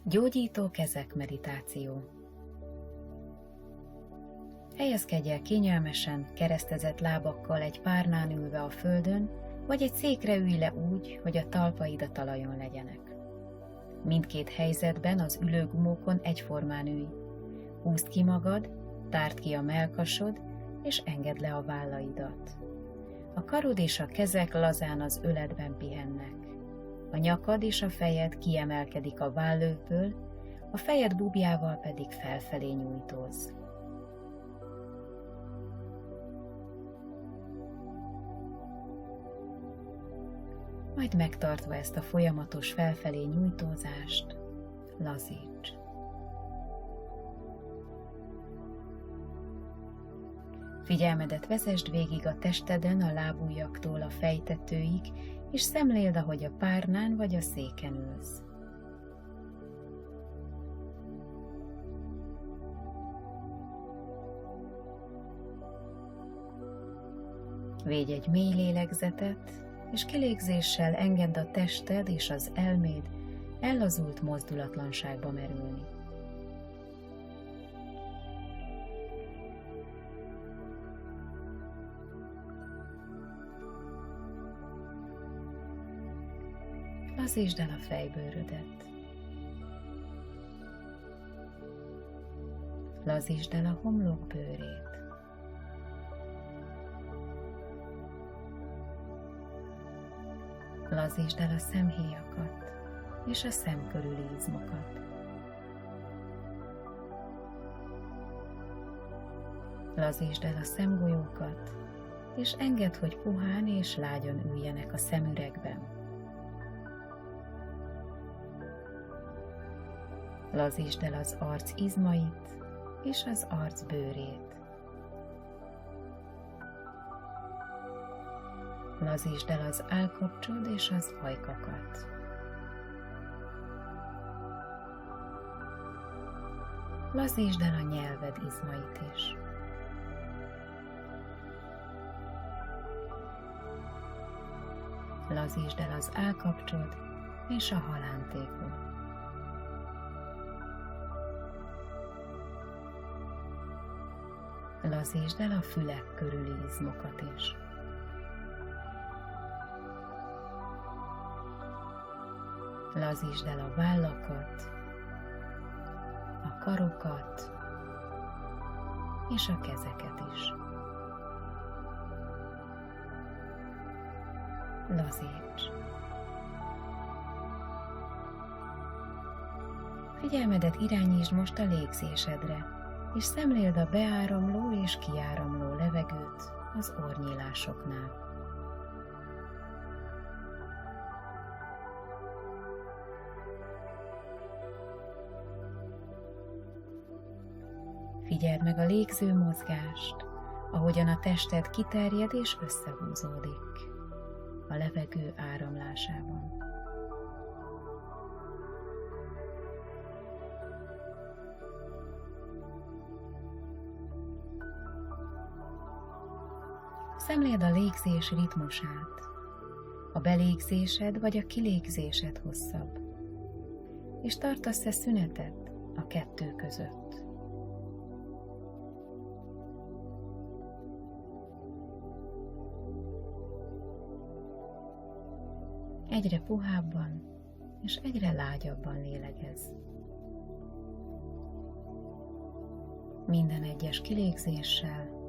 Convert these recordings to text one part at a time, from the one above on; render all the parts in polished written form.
Gyógyító kezek meditáció. Helyezkedj el kényelmesen, keresztezett lábakkal egy párnán ülve a földön, vagy egy székre ülj le úgy, hogy a talpaid a talajon legyenek. Mindkét helyzetben az ülőgumókon egyformán ülj. Húzd ki magad, tárd ki a mellkasod, és engedd le a vállaidat. A karod és a kezek lazán az öledben pihennek. A nyakad és a fejed kiemelkedik a vállőből, a fejed búbjával pedig felfelé nyújtóz. Majd megtartva ezt a folyamatos felfelé nyújtózást, lazíts. Figyelmedet vezesd végig a testeden a lábujjaktól a fejtetőig, és szemléld, ahogy a párnán vagy a széken ülsz. Védj egy mély lélegzetet, és kilégzéssel engedd a tested és az elméd ellazult mozdulatlanságba merülni. Lazítsd el a fejbőrödet. Lazítsd el a homlok bőrét. Lazítsd el a szemhéjakat és a szem körüli izmokat. Lazítsd el a szemgolyókat, és engedd, hogy puhán és lágyan üljenek a szemüregben. Lazítsd el az arc izmait és az arc bőrét. Lazítsd el az állkapcsod és az ajkakat. Lazítsd el a nyelved izmait is. Lazítsd el az állkapcsod és a halántékod. Lazítsd el a fülek körüli izmokat is. Lazítsd el a vállakat, a karokat és a kezeket is. Lazíts! Figyelmedet irányítsd most a légzésedre, és szemléld a beáramló és kiáramló levegőt az orrnyílásoknál. Figyeld meg a légző mozgást, ahogyan a tested kiterjed és összehúzódik a levegő áramlásában. Szemléld a légzés ritmusát, a belégzésed vagy a kilégzésed hosszabb, és tartasz-e szünetet a kettő között. Egyre puhábban és egyre lágyabban lélegezz. Minden egyes kilégzéssel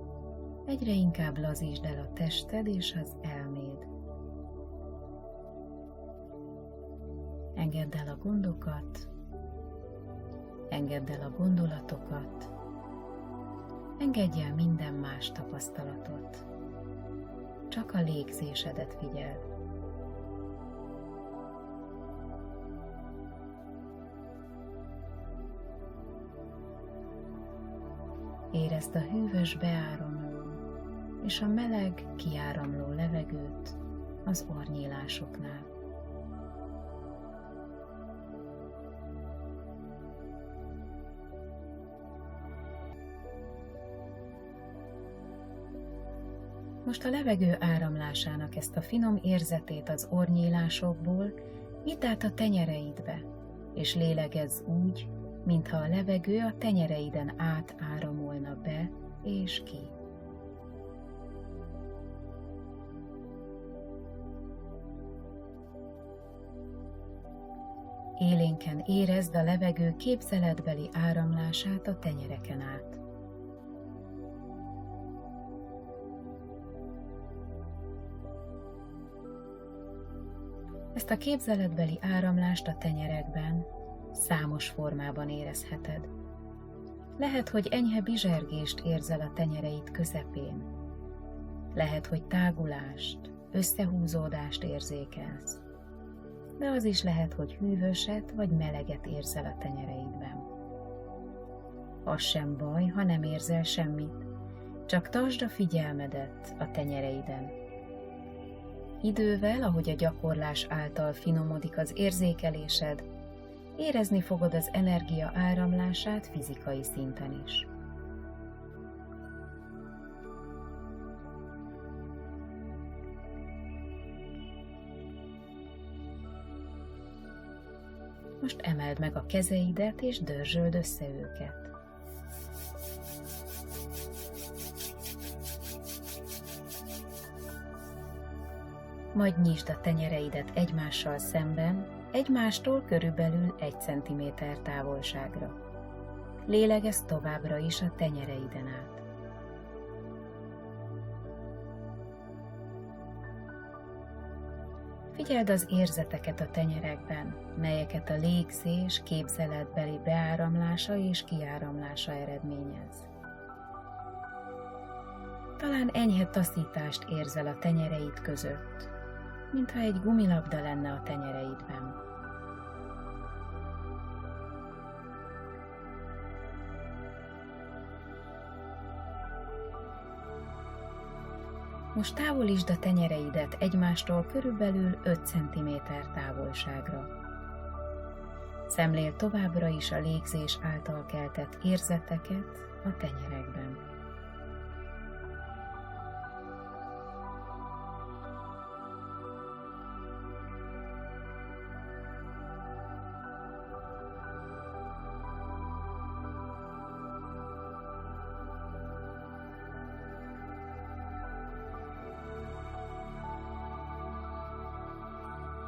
egyre inkább lazítsd el a tested és az elméd. Engedd el a gondokat, engedd el a gondolatokat, engedj el minden más tapasztalatot. Csak a légzésedet figyeld. Érezd a hűvös beáramló és a meleg kiáramló levegőt az orrnyílásoknál. Most a levegő áramlásának ezt a finom érzetét az orrnyílásokból vidd át a tenyereidbe, és lélegezz úgy, mintha a levegő a tenyereiden át áramolna be és ki. Élénken érezd a levegő képzeletbeli áramlását a tenyereken át. Ezt a képzeletbeli áramlást a tenyerekben számos formában érezheted. Lehet, hogy enyhe bizsergést érzel a tenyereid közepén. Lehet, hogy tágulást, összehúzódást érzékelsz. De az is lehet, hogy hűvöset vagy meleget érzel a tenyereidben. Az sem baj, ha nem érzel semmit, csak tartsd a figyelmedet a tenyereiden. Idővel, ahogy a gyakorlás által finomodik az érzékelésed, érezni fogod az energia áramlását fizikai szinten is. Most emeld meg a kezeidet és dörzsöld össze őket. Majd nyisd a tenyereidet egymással szemben, egymástól körülbelül 1 cm távolságra. Lélegezz továbbra is a tenyereiden át. Figyeld az érzeteket a tenyerekben, melyeket a légzés képzeletbeli beáramlása és kiáramlása eredményez. Talán enyhe taszítást érzel a tenyereid között, mintha egy gumilabda lenne a tenyereidben. Most távolítsd a tenyereidet egymástól körülbelül 5 cm távolságra. Szemléld továbbra is a légzés által keltett érzeteket a tenyerekben.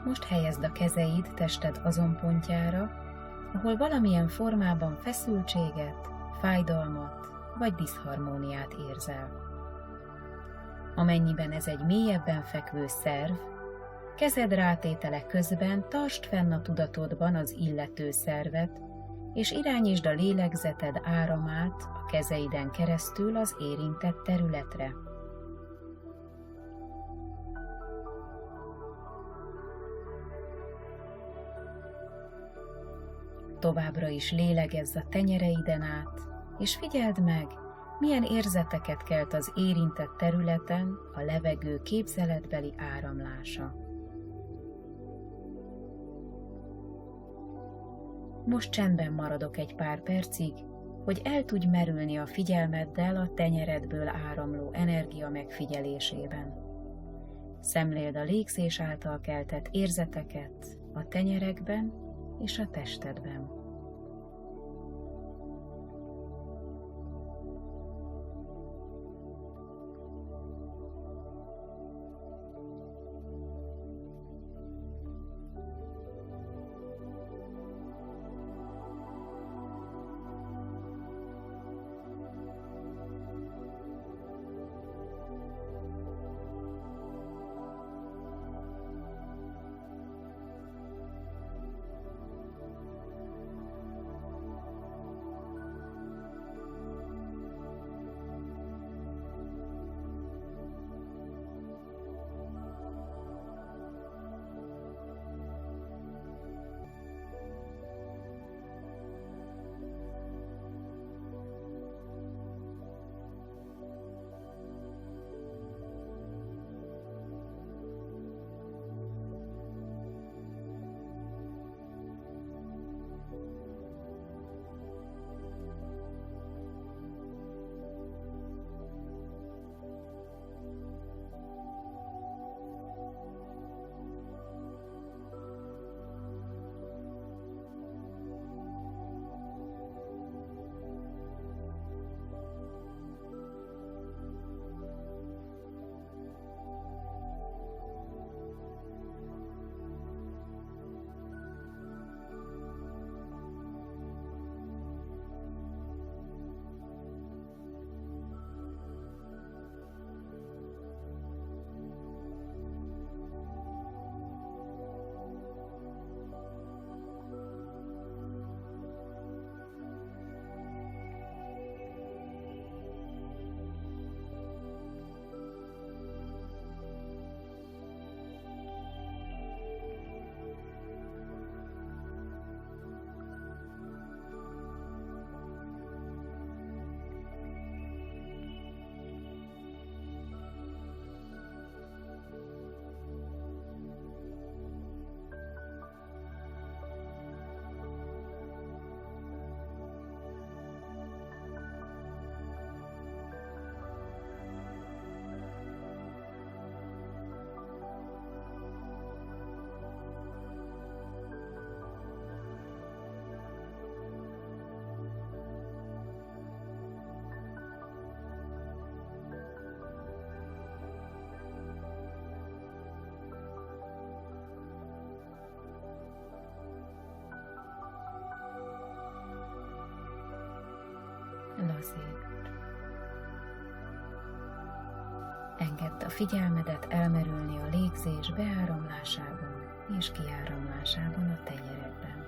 Most helyezd a kezeid tested azon pontjára, ahol valamilyen formában feszültséget, fájdalmat vagy diszharmóniát érzel. Amennyiben ez egy mélyebben fekvő szerv, kezed rátétele közben tartsd fenn a tudatodban az illető szervet, és irányítsd a lélegzeted áramát a kezeiden keresztül az érintett területre. Továbbra is lélegezz a tenyereiden át, és figyeld meg, milyen érzeteket kelt az érintett területen a levegő képzeletbeli áramlása. Most csendben maradok egy pár percig, hogy el tudj merülni a figyelmeddel a tenyeredből áramló energia megfigyelésében. Szemléld a légzés által keltett érzeteket a tenyerekben és a testedben. lazíts. Engedd a figyelmedet elmerülni a légzés beáramlásában és kiáramlásában a tenyeredben.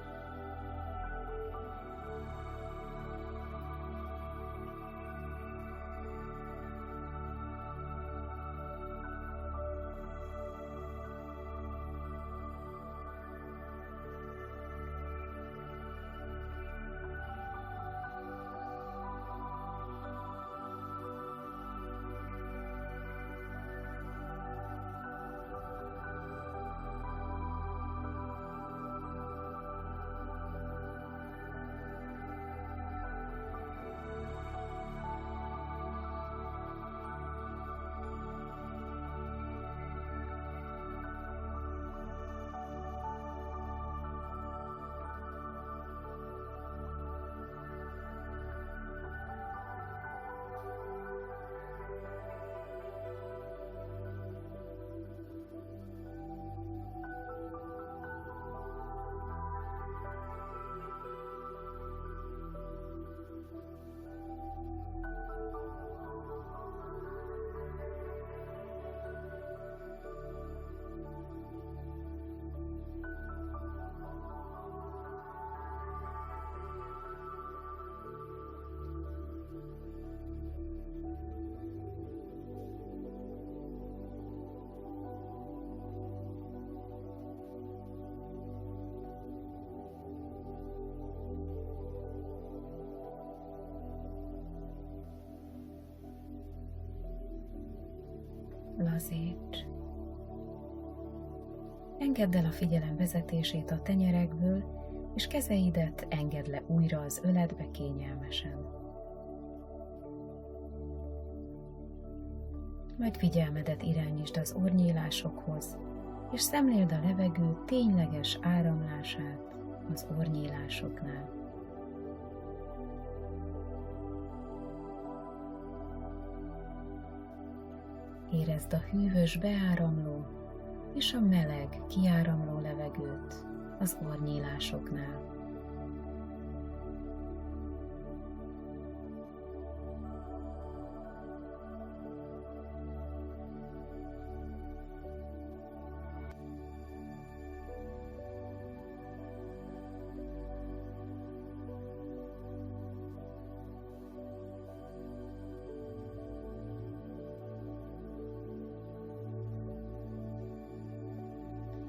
Lazíts. Engedd el a figyelem vezetését a tenyerekből, és kezeidet engedd le újra az öledbe kényelmesen. Majd figyelmedet irányítsd az orrnyílásokhoz, és szemléld a levegő tényleges áramlását az orrnyílásoknál. Érezd a hűvös beáramló és a meleg kiáramló levegőt az orrnyílásoknál.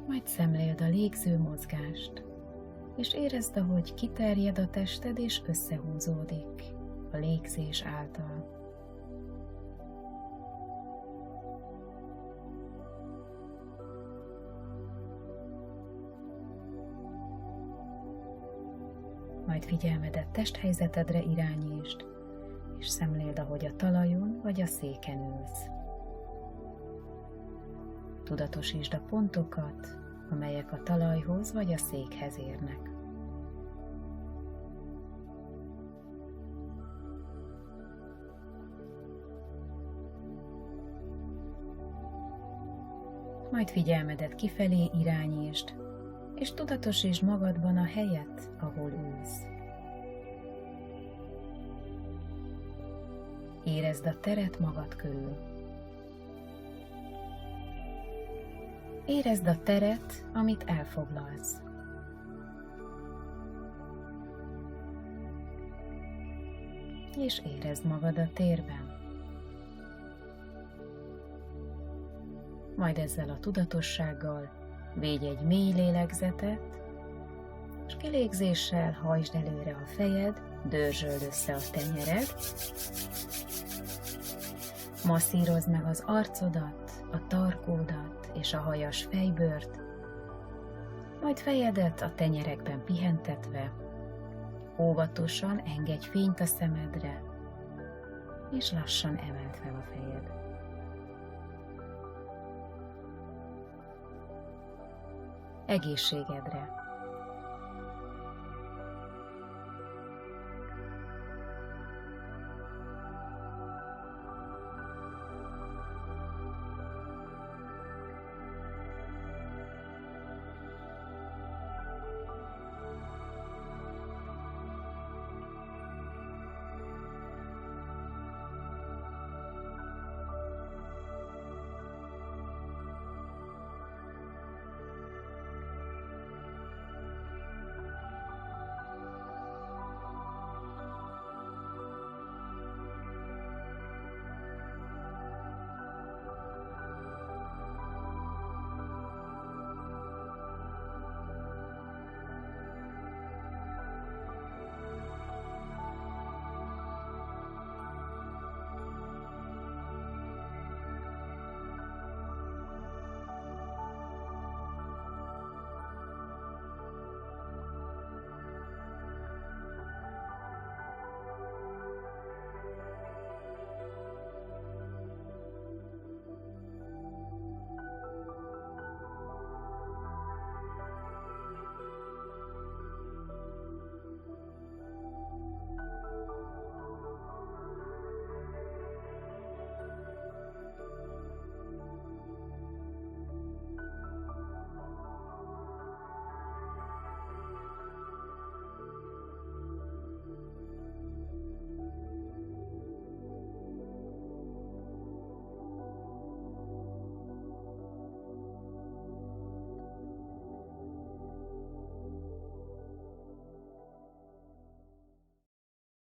Majd szemléld a légző mozgást, és érezd, ahogy kiterjed a tested és összehúzódik a légzés által. Majd figyelmedet testhelyzetedre irányítsd, és szemléld, ahogy a talajon vagy a széken ülsz. Tudatosítsd a pontokat, amelyek a talajhoz vagy a székhez érnek. Majd figyelmedet kifelé irányítsd, és tudatosítsd magadban a helyet, ahol ülsz. Érezd a teret magad körül. Érezd a teret, amit elfoglalsz. És érezd magad a térben. Majd ezzel a tudatossággal védj egy mély lélegzetet, és kilégzéssel hajtsd előre a fejed, dörzsöld össze a tenyered, masszírozd meg az arcodat, a tarkódat és a hajas fejbőrt, majd fejedet a tenyerekben pihentetve, óvatosan engedj fényt a szemedre, és lassan emeld fel a fejed. Egészségedre!